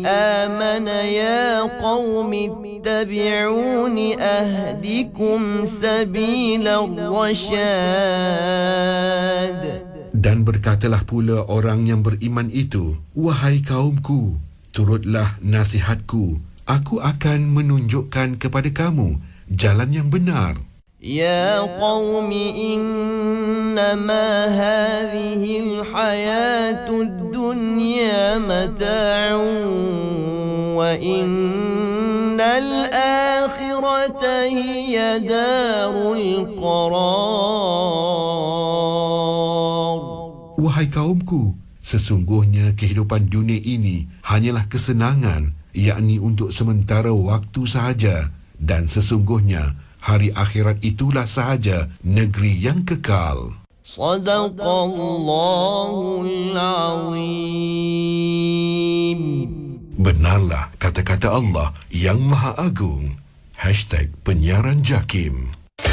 آمن يا قوم اتبعون أهدكم سبيل الرشاد. Dan berkatalah pula orang yang beriman itu, wahai kaumku, turutlah nasihatku, aku akan menunjukkan kepada kamu jalan yang benar. يا قوم إنما هذه الحياة الدنيا متاع وإن الآخرة هي دار القرار. Wahai kaumku, sesungguhnya kehidupan dunia ini hanyalah kesenangan, yakni untuk sementara waktu sahaja, dan sesungguhnya hari akhirat itulah sahaja negeri yang kekal. Sadaqallahul Azim. Benarlah kata-kata Allah yang Maha Agung. #penyiaran JAKIM